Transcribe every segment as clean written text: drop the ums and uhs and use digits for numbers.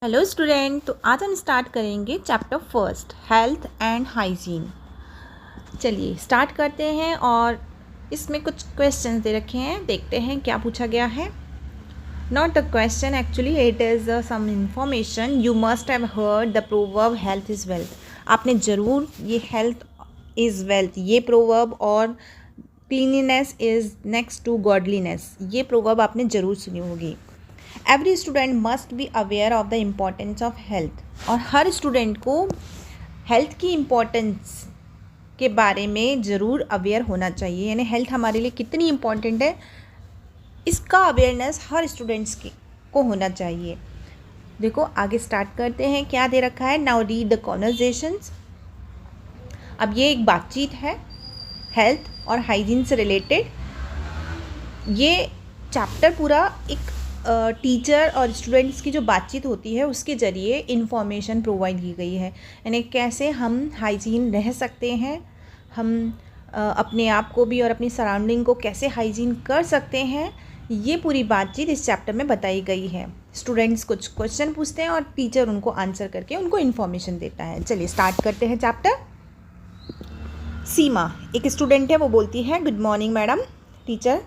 Hello student, तो आज हम स्टार्ट करेंगे chapter first, health and hygiene. चलिए स्टार्ट करते हैं और इसमें कुछ क्वेश्चंस दे रखे हैं, देखते हैं क्या पूछा गया है। Not the question, actually it is some information. You must have heard the proverb health is wealth. आपने ज़रूर ये हेल्थ इज़ वेल्थ, ये प्रोवर्ब, और cleanliness is next to godliness, ये प्रोवर्ब आपने ज़रूर सुनी होगी। Every student must be aware of the importance of health. और हर स्टूडेंट को हेल्थ की इम्पोर्टेंस के बारे में ज़रूर अवेयर होना चाहिए, यानी हेल्थ हमारे लिए कितनी इम्पोर्टेंट है इसका अवेयरनेस हर स्टूडेंट्स को होना चाहिए। देखो आगे स्टार्ट करते हैं, क्या दे रखा है। Now read the conversations. अब ये एक बातचीत है हेल्थ और हाइजीन से रिलेटेड। ये चैप्टर पूरा एक टीचर और स्टूडेंट्स की जो बातचीत होती है उसके ज़रिए इंफॉर्मेशन प्रोवाइड की गई है, यानी कैसे हम हाइजीन रह सकते हैं, हम अपने आप को भी और अपनी सराउंडिंग को कैसे हाइजीन कर सकते हैं, ये पूरी बातचीत इस चैप्टर में बताई गई है। स्टूडेंट्स कुछ क्वेश्चन पूछते हैं और टीचर उनको आंसर करके उनको इन्फॉर्मेशन देता है। चलिए स्टार्ट करते हैं चैप्टर। सीमा एक स्टूडेंट है, वो बोलती है good morning madam. Teacher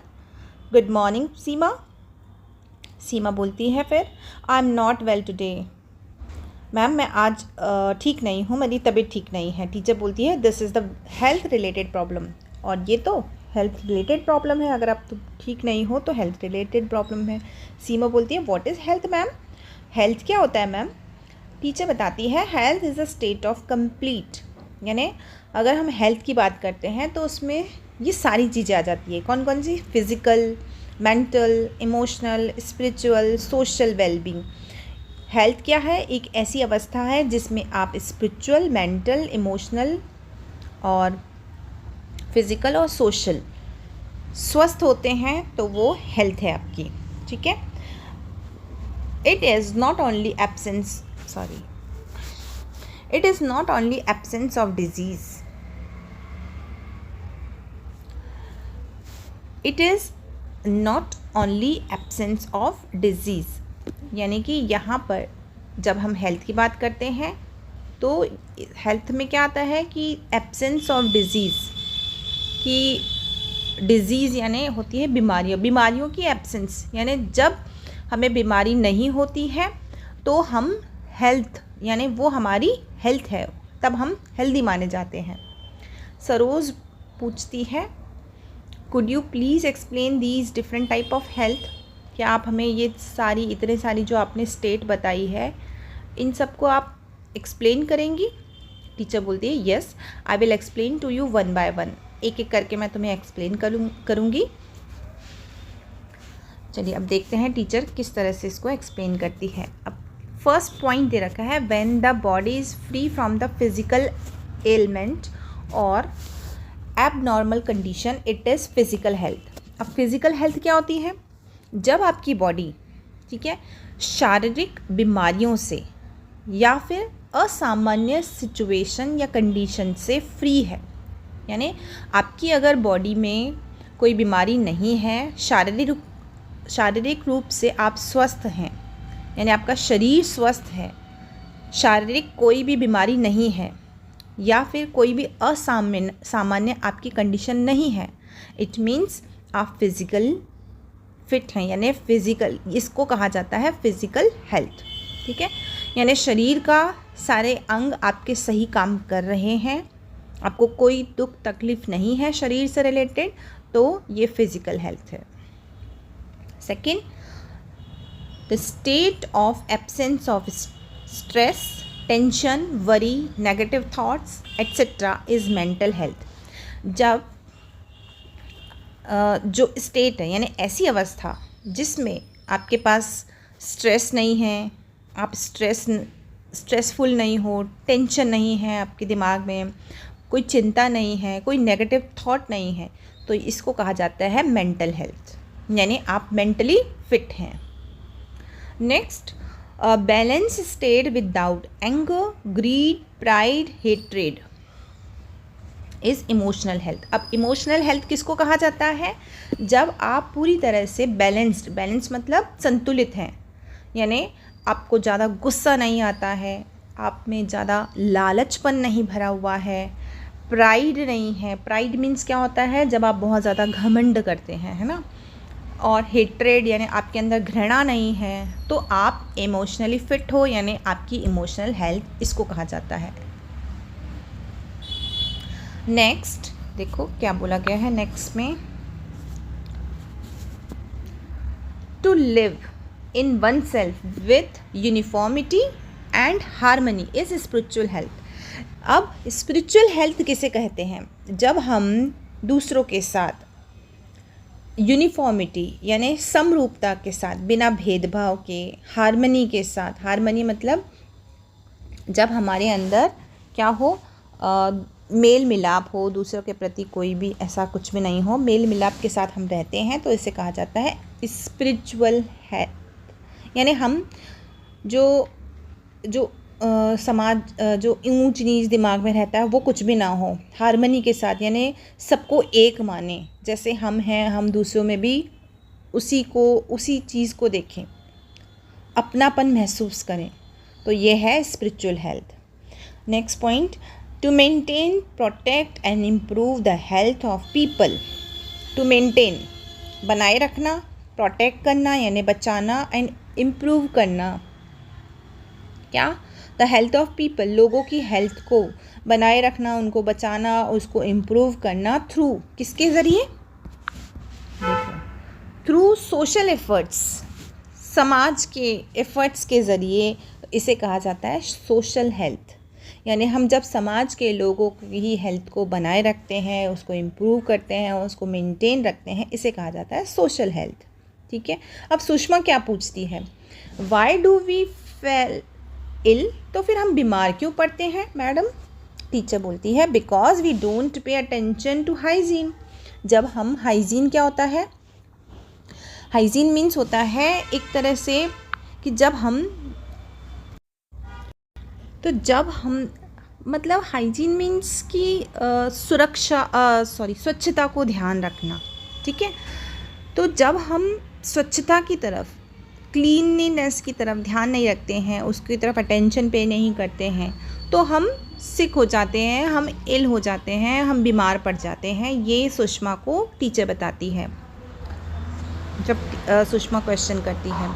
good morning Seema. Seema बोलती है फिर I am not well today. Ma'am मैं आज ठीक नहीं हूँ, मेरी तबीयत ठीक नहीं है। टीचर बोलती है this is the health related problem. और ये तो हेल्थ रिलेटेड प्रॉब्लम है, अगर आप तो ठीक नहीं हो तो हेल्थ रिलेटेड प्रॉब्लम है। सीमा बोलती है what is health ma'am, health क्या होता है मैम। टीचर बताती है health is a state of complete, यानी अगर हम हेल्थ की बात करते हैं तो उसमें ये सारी चीज़ें आ जाती है। कौन कौन सी? Physical, mental, emotional, spiritual, social wellbeing. Health क्या है? एक ऐसी अवस्था है जिसमें आप स्पिरिचुअल, मेंटल, इमोशनल और फिज़िकल और सोशल स्वस्थ होते हैं, तो वो हेल्थ है आपकी। ठीक है। It is not only absence of disease, it is not only absence of disease, यानी कि यहाँ पर जब हम हेल्थ की बात करते हैं तो हेल्थ में क्या आता है कि एब्सेंस ऑफ डिजीज़, कि डिजीज़ यानी होती है बीमारियों की एब्सेंस, यानी जब हमें बीमारी नहीं होती है तो हम हेल्थ, यानी वो हमारी हेल्थ है, तब हम हेल्दी माने जाते हैं। सरोज पूछती है could you please explain these different type of health. क्या आप हमें ये इतने सारी जो आपने स्टेट बताई है इन सबको आप एक्सप्लेन करेंगी। टीचर बोलती है yes I will explain to you one by one, एक एक करके मैं तुम्हें एक्सप्लेन करूँगी। चलिए अब देखते हैं टीचर किस तरह से इसको एक्सप्लेन करती है। अब फर्स्ट पॉइंट दे रखा है when the body is free from the physical element और abnormal condition, it is physical health. अब फिज़िकल हेल्थ क्या होती है? जब आपकी बॉडी, ठीक है, शारीरिक बीमारियों से या फिर असामान्य सिचुएशन या कंडीशन से फ्री है, यानी आपकी अगर बॉडी में कोई बीमारी नहीं है, शारीरिक रूप से आप स्वस्थ हैं, यानी आपका शरीर स्वस्थ है, शारीरिक कोई भी बीमारी नहीं है, या फिर कोई भी सामान्य आपकी कंडीशन नहीं है, इट मीन्स आप फिज़िकल फिट हैं, यानी फिज़िकल, इसको कहा जाता है फिज़िकल हेल्थ। ठीक है, यानी शरीर का सारे अंग आपके सही काम कर रहे हैं, आपको कोई दुख तकलीफ़ नहीं है शरीर से रिलेटेड, तो ये फिज़िकल हेल्थ है। Second, the state of absence of stress, tension, worry, negative thoughts etcetera is mental health. जब जो स्टेट है, यानी ऐसी अवस्था जिसमें आपके पास स्ट्रेस नहीं है, आप स्ट्रेसफुल नहीं हो, टेंशन नहीं है आपके दिमाग में, कोई चिंता नहीं है, कोई नेगेटिव थॉट नहीं है, तो इसको कहा जाता है मेंटल हेल्थ, यानी आप मेंटली फिट हैं। Next, balance state without anger, greed, pride, hatred is emotional health. अब इमोशनल हेल्थ किसको कहा जाता है? जब आप पूरी तरह से बैलेंस मतलब संतुलित हैं, यानी आपको ज़्यादा गुस्सा नहीं आता है, आप में ज़्यादा लालचपन नहीं भरा हुआ है, प्राइड नहीं है। प्राइड मीन्स क्या होता है, जब आप बहुत ज़्यादा घमंड करते हैं, है ना। और हेट्रेड यानी आपके अंदर घृणा नहीं है, तो आप इमोशनली फिट हो, यानी आपकी इमोशनल हेल्थ इसको कहा जाता है। नेक्स्ट देखो क्या बोला गया है नेक्स्ट में, to live in oneself with uniformity and harmony is spiritual health. अब स्पिरिचुअल हेल्थ किसे कहते हैं, जब हम दूसरों के साथ यूनिफॉर्मिटी यानी समरूपता के साथ, बिना भेदभाव के, हारमनी के साथ, हारमनी मतलब जब हमारे अंदर क्या हो, मेल मिलाप हो, दूसरों के प्रति कोई भी ऐसा कुछ भी नहीं हो, मेल मिलाप के साथ हम रहते हैं, तो इसे कहा जाता है स्पिरिचुअल हेल्थ। यानी हम जो समाज जो ऊंच नीच दिमाग में रहता है वो कुछ भी ना हो, हारमनी के साथ, यानी सबको एक माने, जैसे हम हैं हम दूसरों में भी उसी चीज़ को देखें, अपनापन महसूस करें, तो ये है spiritual health. Next point, to maintain, protect and improve the health of people. To maintain बनाए रखना, प्रोटेक्ट करना यानी बचाना, एंड इम्प्रूव करना क्या, द हेल्थ ऑफ पीपल, लोगों की हेल्थ को बनाए रखना, उनको बचाना, उसको इम्प्रूव करना थ्रू किसके ज़रिए, देखो थ्रू सोशल एफर्ट्स, समाज के एफर्ट्स के ज़रिए, इसे कहा जाता है सोशल हेल्थ। यानी हम जब समाज के लोगों की हेल्थ को बनाए रखते हैं, उसको इम्प्रूव करते हैं, उसको मेंटेन रखते हैं, इसे कहा जाता है सोशल हेल्थ। ठीक है। अब सुषमा क्या पूछती है, why do we fall ill, तो फिर हम बीमार क्यों पड़ते हैं मैडम। टीचर बोलती है, because we don't pay attention to hygiene. जब हम हाइजीन क्या होता है, हाइजीन मीन्स होता है एक तरह से कि जब हम मतलब हाइजीन मीन्स कि स्वच्छता को ध्यान रखना। ठीक है। तो जब हम स्वच्छता की तरफ, क्लीनलीनेस की तरफ ध्यान नहीं रखते हैं, उसकी तरफ अटेंशन पे नहीं करते हैं, तो हम सिक हो जाते हैं, हम इल हो जाते हैं, हम बीमार पड़ जाते हैं। ये सुषमा को टीचर बताती है जब सुषमा क्वेश्चन करती है।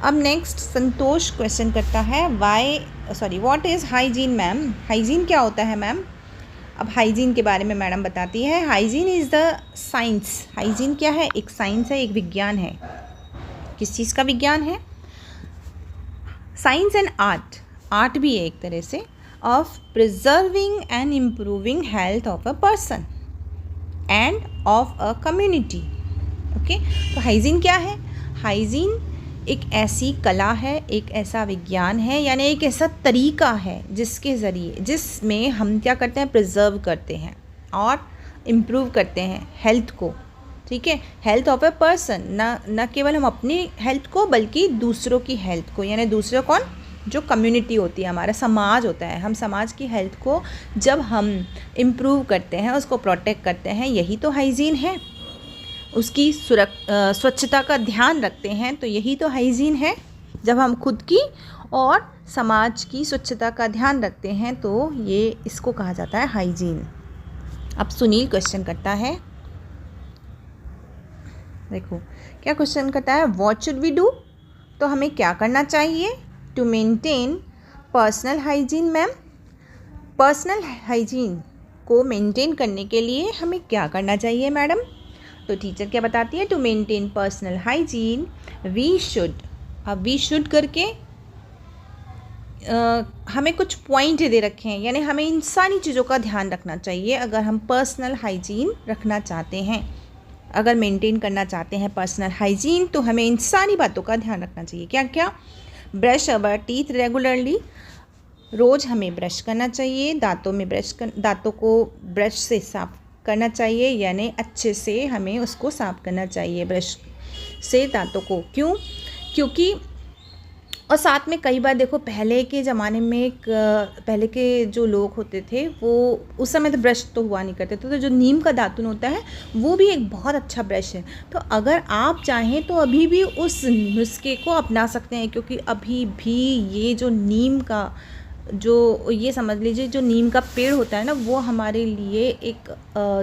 अब नेक्स्ट संतोष क्वेश्चन करता है, what is hygiene ma'am. Hygiene क्या होता है मैम। अब हाइजीन के बारे में मैडम बताती है, hygiene is the science. Hygiene क्या है, एक साइंस है, एक विज्ञान है। किस चीज़ का विज्ञान है, साइंस एंड आर्ट भी है एक तरह से, of preserving and improving health of a person end of a community. Okay. तो हाइजीन क्या है, हाइजीन एक ऐसी कला है, एक ऐसा विज्ञान है, यानी एक ऐसा तरीका है जिसमें हम क्या करते हैं, प्रिजर्व करते हैं और इम्प्रूव करते हैं हेल्थ को। ठीक है। हेल्थ ऑफ ए पर्सन, न केवल हम अपनी हेल्थ को बल्कि दूसरों की हेल्थ को, यानी दूसरों कौन, जो कम्युनिटी होती है, हमारा समाज होता है, हम समाज की हेल्थ को जब हम इम्प्रूव करते हैं, उसको प्रोटेक्ट करते हैं, यही तो हाइजीन है। उसकी स्वच्छता का ध्यान रखते हैं, तो यही तो हाइजीन है। जब हम खुद की और समाज की स्वच्छता का ध्यान रखते हैं, तो ये इसको कहा जाता है हाइजीन। अब सुनील क्वेश्चन करता है, देखो क्या क्वेश्चन करता है, व्हाट शुड वी डू, तो हमें क्या करना चाहिए to maintain personal hygiene ma'am. Personal hygiene को मेंटेन करने के लिए हमें क्या करना चाहिए मैडम। तो टीचर क्या बताती है, to maintain personal hygiene we should, अब वी शुड करके हमें कुछ पॉइंट दे रखे हैं, यानी हमें इन सारी चीज़ों का ध्यान रखना चाहिए अगर हम पर्सनल हाइजीन रखना चाहते हैं। अगर मेंटेन करना चाहते हैं पर्सनल हाइजीन, तो हमें इन सारी बातों का ध्यान रखना चाहिए। क्या क्या, ब्रश अवर टीथ रेगुलरली, रोज़ हमें ब्रश करना चाहिए, दांतों को ब्रश से साफ करना चाहिए, यानी अच्छे से हमें उसको साफ करना चाहिए ब्रश से दांतों को। क्योंकि और साथ में कई बार देखो, पहले के ज़माने में पहले के जो लोग होते थे वो उस समय तो ब्रश तो हुआ नहीं करते थे, तो जो नीम का दातुन होता है वो भी एक बहुत अच्छा ब्रश है। तो अगर आप चाहें तो अभी भी उस नुस्खे को अपना सकते हैं, क्योंकि अभी भी ये जो नीम का जो ये समझ लीजिए जो नीम का पेड़ होता है ना, वो हमारे लिए एक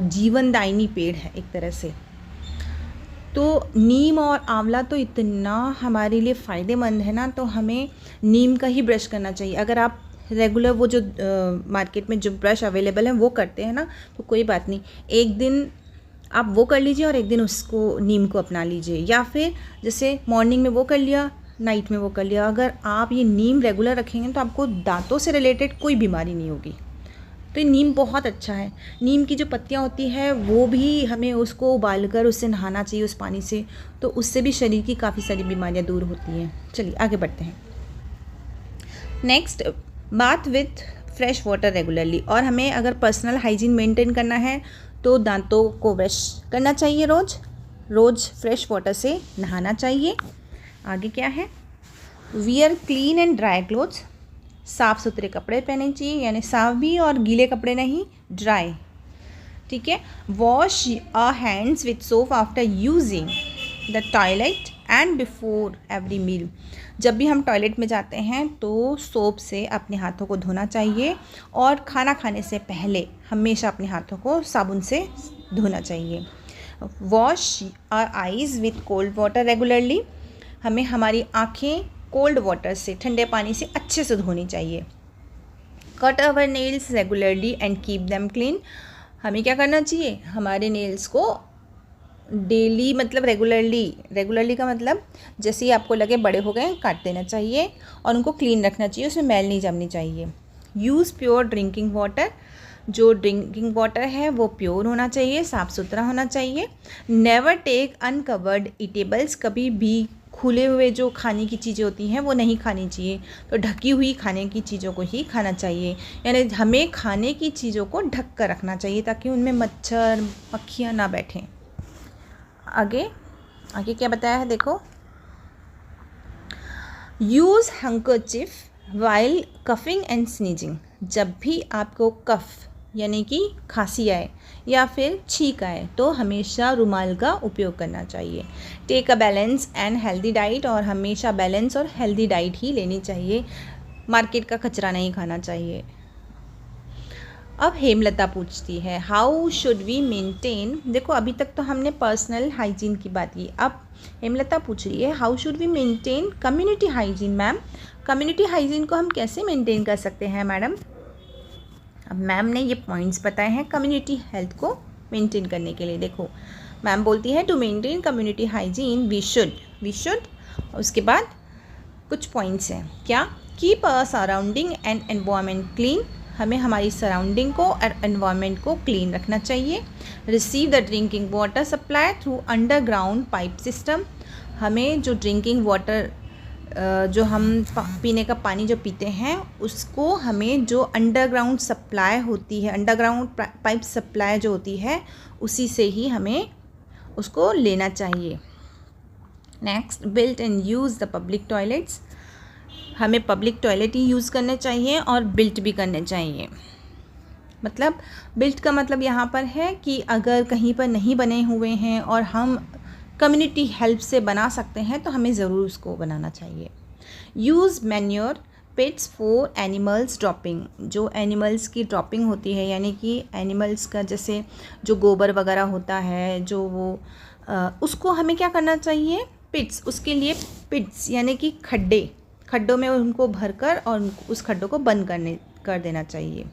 जीवनदायिनी पेड़ है एक तरह से। तो नीम और आंवला तो इतना हमारे लिए फ़ायदेमंद है ना, तो हमें नीम का ही ब्रश करना चाहिए। अगर आप रेगुलर वो जो मार्केट में जो ब्रश अवेलेबल हैं वो करते हैं ना, तो कोई बात नहीं, एक दिन आप वो कर लीजिए और एक दिन उसको नीम को अपना लीजिए, या फिर जैसे मॉर्निंग में वो कर लिया, नाइट में वो कर लिया। अगर आप ये नीम रेगुलर रखेंगे तो आपको दांतों से रिलेटेड कोई बीमारी नहीं होगी। तो ये नीम बहुत अच्छा है। नीम की जो पत्तियाँ होती है वो भी हमें उसको उबालकर उससे नहाना चाहिए उस पानी से, तो उससे भी शरीर की काफ़ी सारी बीमारियाँ दूर होती हैं। चलिए आगे बढ़ते हैं। Next, bath with fresh water regularly. और हमें अगर पर्सनल हाइजीन मेंटेन करना है तो दांतों को ब्रश करना चाहिए, रोज़ फ्रेश वाटर से नहाना चाहिए। आगे क्या है, wear clean and dry clothes. साफ़ सुथरे कपड़े पहने चाहिए, यानी साफ भी और गीले कपड़े नहीं, ड्राई, ठीक है। Wash our hands with soap after using the toilet and before every meal. जब भी हम टॉयलेट में जाते हैं तो सोप से अपने हाथों को धोना चाहिए, और खाना खाने से पहले हमेशा अपने हाथों को साबुन से धोना चाहिए। Wash our eyes with cold water regularly. हमें हमारी आँखें कोल्ड वाटर से, ठंडे पानी से अच्छे से धोनी चाहिए। Cut our nails regularly and keep them clean. हमें क्या करना चाहिए, हमारे नेल्स को डेली मतलब रेगुलरली का मतलब जैसे ही आपको लगे बड़े हो गए काट देना चाहिए, और उनको क्लीन रखना चाहिए, उसमें मैल नहीं जमनी चाहिए। Use pure drinking water. जो ड्रिंकिंग वाटर है वो प्योर होना चाहिए, साफ़ सुथरा होना चाहिए। Never take uncovered eatables. कभी भी खुले हुए जो खाने की चीज़ें होती हैं वो नहीं खानी चाहिए, तो ढकी हुई खाने की चीज़ों को ही खाना चाहिए। यानी हमें खाने की चीज़ों को ढक कर रखना चाहिए ताकि उनमें मच्छर मक्खियाँ ना बैठें। आगे क्या बताया है देखो, use handkerchief while coughing and sneezing. जब भी आपको कफ यानी कि खांसी आए या फिर छींक आए तो हमेशा रुमाल का उपयोग करना चाहिए। Take a balance and healthy diet. और हमेशा बैलेंस और हेल्दी डाइट ही लेनी चाहिए, मार्केट का कचरा नहीं खाना चाहिए। अब हेमलता पूछती है, हाउ शुड वी मेंटेन। देखो अभी तक तो हमने पर्सनल हाइजीन की बात की, अब हेमलता पूछ रही है how should we maintain community hygiene. Ma'am, community hygiene को हम कैसे मेंटेन कर सकते हैं मैडम। अब मैम ने ये पॉइंट्स बताए हैं कम्युनिटी हेल्थ को मेंटेन करने के लिए। देखो मैम बोलती है to maintain community hygiene we should, उसके बाद कुछ पॉइंट्स हैं, क्या, keep a surrounding and environment clean. हमें हमारी सराउंडिंग को और एनवायरनमेंट को क्लीन रखना चाहिए। Receive the drinking water supply through underground pipe system. हमें जो ड्रिंकिंग वाटर जो हम पीने का पानी जो पीते हैं उसको हमें जो अंडरग्राउंड सप्लाई होती है, अंडरग्राउंड पाइप सप्लाई जो होती है उसी से ही हमें उसको लेना चाहिए। Next, built and use the public toilets. हमें पब्लिक टॉयलेट ही यूज़ करने चाहिए और बिल्ट भी करने चाहिए। मतलब बिल्ट का मतलब यहाँ पर है कि अगर कहीं पर नहीं बने हुए हैं और हम कम्युनिटी हेल्प से बना सकते हैं तो हमें ज़रूर उसको बनाना चाहिए। Use manure pets for animals dropping. जो एनिमल्स की ड्रॉपिंग होती है यानी कि एनिमल्स का जैसे जो गोबर वगैरह होता है जो वो उसको हमें क्या करना चाहिए, पिट्स, उसके लिए पिट्स यानी कि खड्डों में उनको भरकर और उस खड्डों को बंद कर देना चाहिए।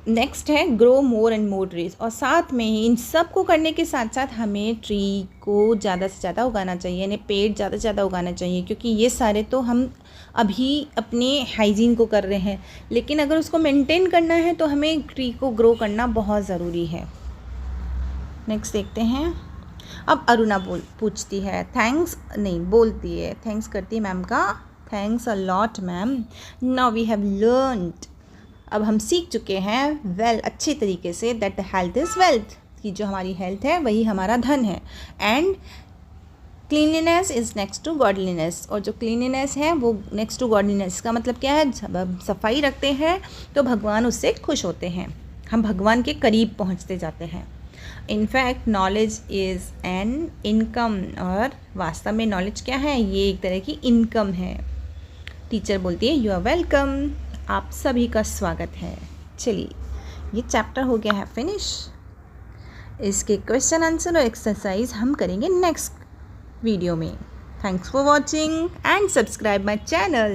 नेक्स्ट है grow more and more trees. और साथ में ही इन सब को करने के साथ साथ हमें ट्री को ज़्यादा से ज़्यादा उगाना चाहिए, यानी पेड़ ज़्यादा से ज़्यादा उगाना चाहिए, क्योंकि ये सारे तो हम अभी अपने हाइजीन को कर रहे हैं, लेकिन अगर उसको मेंटेन करना है तो हमें ट्री को ग्रो करना बहुत ज़रूरी है। नेक्स्ट देखते हैं। अब अरुणा पूछती है बोलती है थैंक्स करती है मैम का, thanks a lot ma'am, now we have learned. अब हम सीख चुके हैं अच्छे तरीके say that health is wealth, कि जो हमारी हेल्थ है वही हमारा धन है। And cleanliness is next to godliness, और जो क्लीनलीनेस है वो नेक्स्ट टू गॉडलीनेस का मतलब क्या है, जब हम सफाई रखते हैं तो भगवान उससे खुश होते हैं, हम भगवान के करीब पहुंचते जाते हैं। In fact knowledge is an income, और वास्तव में नॉलेज क्या है, ये एक तरह की इनकम है। टीचर बोलती है यू आर वेलकम, आप सभी का स्वागत है। चलिए ये चैप्टर हो गया है फिनिश। इसके क्वेश्चन आंसर और एक्सरसाइज हम करेंगे नेक्स्ट वीडियो में। Thanks for watching and subscribe my channel.